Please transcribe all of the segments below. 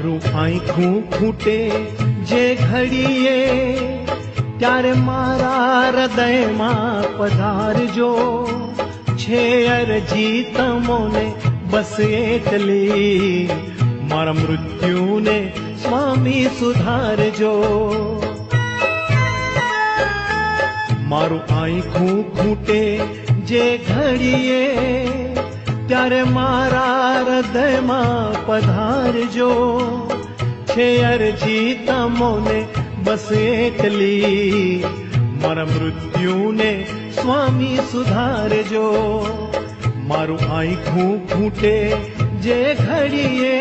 મારું આંખું ફૂટે જે ઘડીએ ત્યારે મારા હૃદયમાં પધારજો. છે અરજી તમોને બસ એટલી, મારા મૃત્યુને સ્વામી સુધારજો. મારું આંખું ફૂટે જે ઘડીએ ત્યારે મારા હૃદયમાં પધારજો. છે અરજી તમોને બસ એટલી, મારા મૃત્યુને સ્વામી સુધારજો. મારું આંખું ફૂટે જે ઘડીએ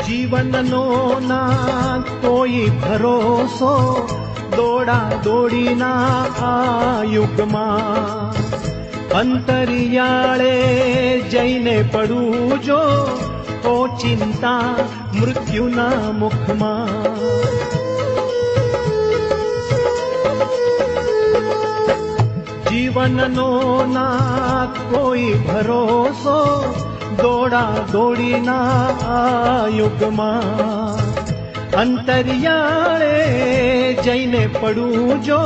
જીવનનો ના કોઈ ભરોસો, દોડા દોડીના આ યુગમાં અંતરિયાળે જઈને પડું જો તો ચિંતા મૃત્યુના મુખમાં. જીવનનો ના કોઈ ભરોસો, દોડા દોડીના આ યુગમાં અંતરિયાળે જઈને પડું જો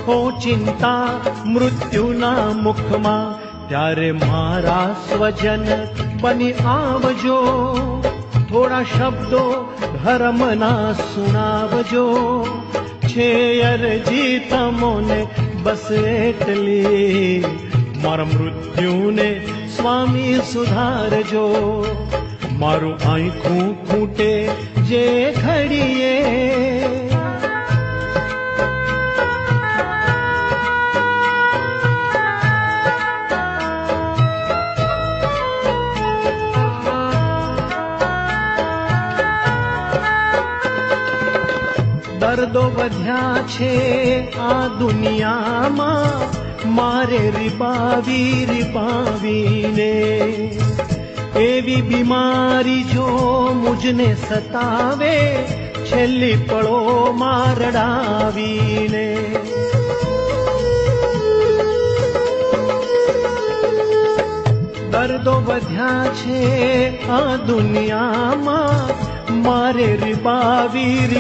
હો ચિંતા મૃત્યુના મુખમાં. ત્યારે મારા સ્વજન બની આવજો, થોડા શબ્દો ધર્મના સુણાવજો. છે અરજી તમોને બસ એટલી, મારા મૃત્યુને સ્વામી સુધારજો. મારું આંખું ફૂટે જે ઘડીએ દર્દો વધ્યા છે આ દુનિયામાં, મારે રીબાવીને એવી બીમારી જો મુજને સતાવે, છેલ્લી પળો મારડાવીને. દર્દો વધ્યા છે આ દુનિયામાં, મારે રીબાવીને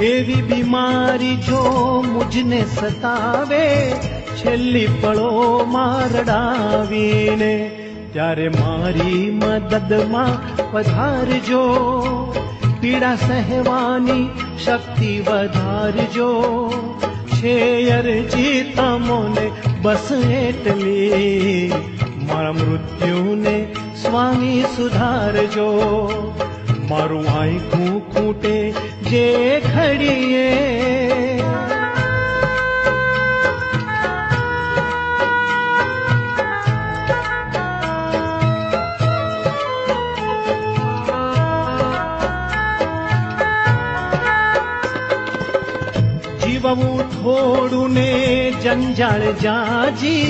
એવી બીમારી જો મુજને સતાવે, છેલ્લી પળો મારડાવીને. ત્યારે મારી મદદમાં પધારજો, પીડા સહેવાની શક્તિ વધારજો. છે અરજી તમોને બસ એટલી, મારા મૃત્યુને સ્વામી સુધારજો. મારું આંખું ફૂટે જે ઘડીએ જીવવું થોડું ને જંજાળ જાજી,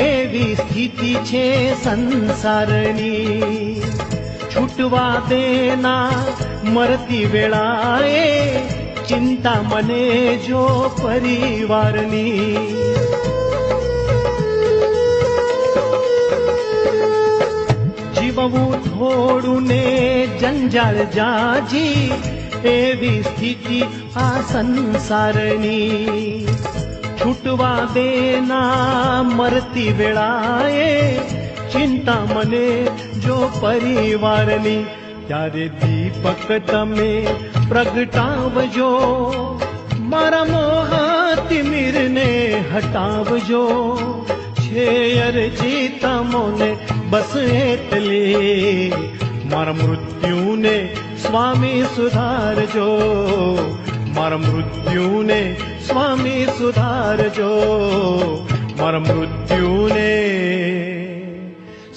એવી સ્થિતિ છે સંસારની. છૂટવા દેના મરતી વેળાએ, ચિંતા મને જો પરિવારની. જીવવું થોડું ને જંજાળ જાજી, એવી સ્થિતિ આ સંસારની. છૂટવા દેના મરતી વેળાએ, ચિંતા મને જો પરિવારની. ત્યારે દીપક તમે પ્રગટાવજો, મારા મોહતિમિરને હટાવજો. છે અરજી તમોને બસ એટલી, મારા મૃત્યુને સ્વામી સુધારજો. મારા મૃત્યુને સ્વામી સુધારજો. મારા મૃત્યુને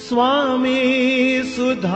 સ્વામી સુધારજો.